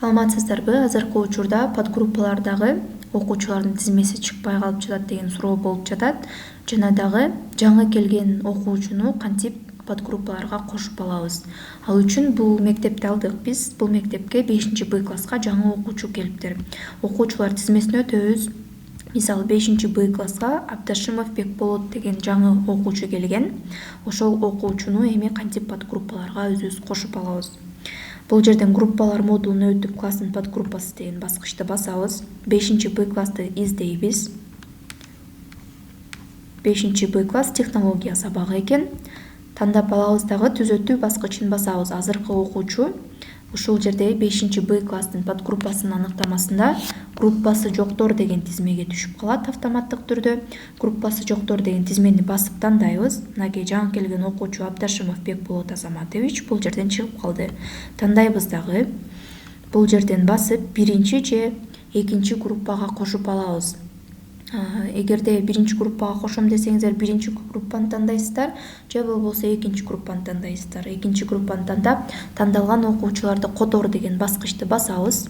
Саламатсыздарбы? Азыркы учурда подгруппалардагы окуучулардын тизмеси чыкпай калып жатат деген суроо болуп жатат. Жана дагы жаңы келген окуучуну кантип подгруппаларга кошуп алабыз? Ал үчүн бул мектепти алдык биз. Бул мектепке 5Б класска жаңы окуучу келиптир. Окуучулар тизмесин өтөбүз. Мисалы 5Б класска Абдашимов Бекболот деген жаңы окуучу келген. Ошол окуучуну эми кантип подгруппаларга өзүбүз кошуп алабыз? Бул жерден группалар модулуна өтүп класстын подгруппасы деген баскычты басабыз. 5Б классты издейбиз. 5Б класс технология сабагы экен. Тандап алабыз дагы түзөтүү баскычын басабыз. Азыркы окуучу ушул жерде 5Б класстын подгруппасынын аныктамасында группасы жоктор деген тизмеге түшүп калат автоматтык түрдө. Группасы жоктор деген тизмени басып тандайбыз. Мынакей жаңы келген окуучу Абдашимов Бекболот Азаматович бул жерден чыгып калды. Тандайбыз дагы. Бул жерден басып биринчи же экинчи группага кошуп алабыз. Эгерде биринчи группага кошом десеңиздер биринчи группаны тандайсыздар, же болбосо экинчи группаны тандайсыздар. Экинчи группаны тандап, тандалган окуучуларды котор деген баскычты басабыз.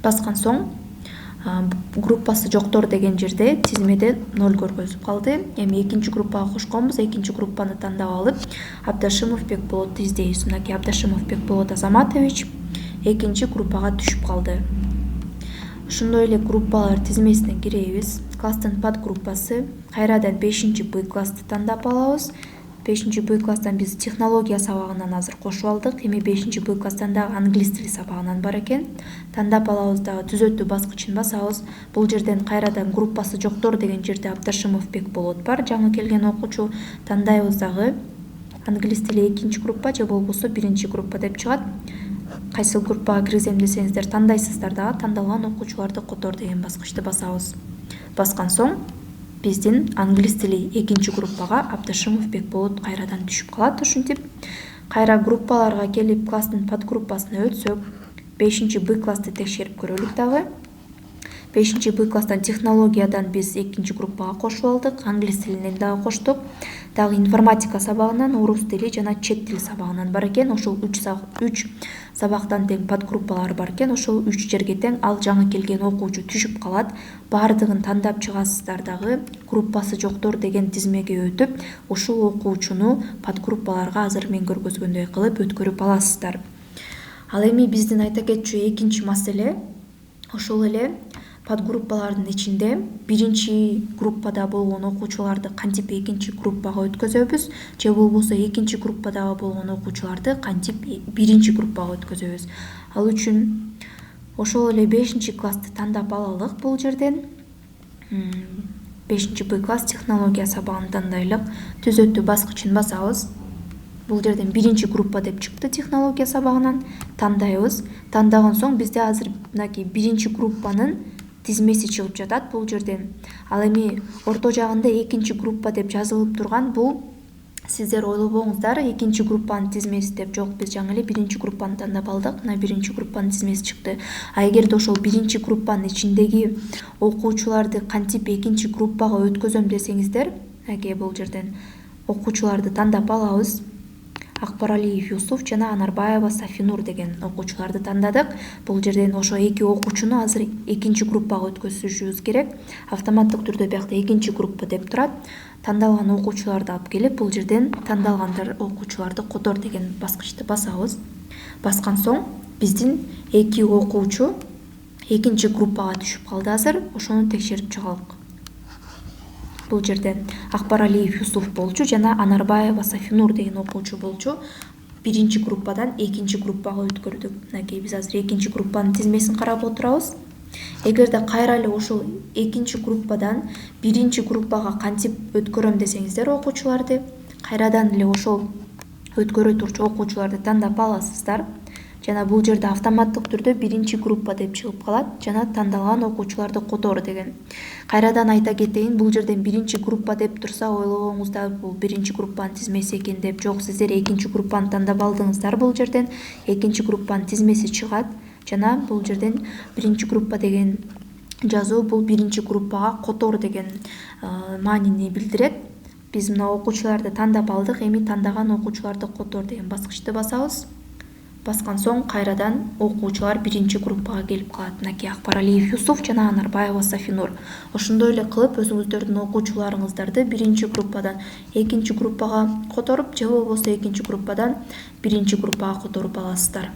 Баскан соң группасы жоктор деген жерде тизмеде 0 көргөзүп калды. Эми экинчи группага кошконбуз, экинчи группаны тандап алып, Абдашимов Бекболотду издейбиз. Мынакей Абдашимов Бекболот Азаматович экинчи группага түшүп калды. Ошондой эле группалар тизмесине киребиз. Класстын подгруппасы. Кайрадан 5Б классты тандап алабыз. 5Б класстан биз технология сабагынан азыр кошуп алдык. Эми 5Б класстан дагы англис тили сабагынан бар экен. Тандап алабыз дагы түзөтүү баскычын басабыз. Бул жерден кайрадан группасы жоктор деген жерде Абдашимов Бекболот бар, жаңы келген окуучу. Тандайбыз дагы англис тили экинчи группа же болбосо биринчи группа деп чыгат. Кайсыл группага киргизем десеңиздер тандайсыздар дагы, тандалган окуучуларды котор деген баскычты басабыз. Баскан соң биздин англис тили экинчи группага Абдашимов Бекболот кайрадан түшүп калат. Ушинтип кайра группаларга келип класстын подгруппасына өтсөк, 5Б классты текшерип көрөлүк дагы. 5Б класстан технологиядан биз экинчи группага кошуп алдык, англис тилинен дагы коштук. Дагы информатика сабагынан, орус тили жана чет тили сабагынан бар экен. Ошол 3 сабактан тең подгруппалар бар экен. Ошол 3 жерге тең ал жаңы келген окуучу түшүп калат. Бардыгын тандап чыгасыздар дагы группасы жоктор деген тизмеге өтүп, ушул окуучуну подгруппаларга азыр мен көргөзгөндөй кылып өткөрүп аласыздар. Ал эми биздин айта кетчү экинчи маселе ошол эле подгруппалардын ичинде биринчи группада болгон окуучуларды кантип экинчи группага өткөзөбүз, же болбосо экинчи группадагы болгон окуучуларды кантип биринчи группага өткөзөбүз. Ал үчүн ошол эле 5 классты тандап алалык бул жерден. 5Б класс технология сабагын тандайлык, түзөтүү баскычын басабыз. Бул жерден биринчи группа деп чыкты технология сабагынан. Тандайбыз. Тандаган соң бизде азыр мынакей биринчи группанын тизмеси чыгып жатат бул жерден. Ал эми орто жагында экинчи группа деп жазылып турган бул сиздер ойлобоңуздар экинчи группанын тизмеси деп. Жок, биз жаңы эле биринчи группаны тандап алдык. Мына биринчи группанын тизмеси чыкты. А эгерде ошол биринчи группанын ичиндеги окуучуларды кантип экинчи группага өткөзөм десеңиздер, мынакей бул жерден окуучуларды тандап алабыз. Акбаралиев Юсуф жана Анарбаева Сафинур деген окуучуларды тандадык. Бул жерден ошо эки окуучуну азыр экинчи группага өткөзүшүбүз керек. Автоматтык түрдө биякта экинчи группа деп турат. Тандалган окуучуларды алып келип, бул жерден тандалгандар окуучуларды котор деген баскычты басабыз. Баскан соң биздин эки окуучу экинчи группага түшүп калды азыр. Ошону текшерип чыгалык. Бул жерден Акбаралиев Юсуф болчу жана Анарбаева Сафинур деген окуучу болчу. Биринчи группадан экинчи группага өткөрдүк. Мынакей биз азыр экинчи группанын тизмесин карап отурабыз. Эгерде кайра эле ошол экинчи группадан биринчи группага кантип өткөрөм десеңиздер окуучуларды, кайрадан эле ошол өткөрө турчу окуучуларды тандап аласыздар. Жана бул жерде автоматтык түрдө биринчи группа деп чыгып калат жана тандалган окуучуларды котор деген. Кайрадан айта кетейин, бул жерден биринчи группа деп турса ойлобоңуздар бул биринчи группанын тизмеси экен деп. Жок, сиздер экинчи группаны тандап алдыңыздар. Бул жерден экинчи группанын тизмеси чыгат жана бул жерден биринчи группа деген жазуу бул биринчи группага котор деген маанини билдирет. Биз мына окуучуларды тандап алдык. Эми тандаган окуучуларды котор деген баскычты басабыз. баскан соң кайрадан окуучулар биринчи группага келип калат. Мынакей Акбаралиев Юсуф жана Анарбаева Сафинур. Ошондой эле кылып өзүңүздөрдүн окуучуларыңыздарды биринчи группадан экинчи группага которуп же болбосо экинчи группадан биринчи группага которуп аласыздар.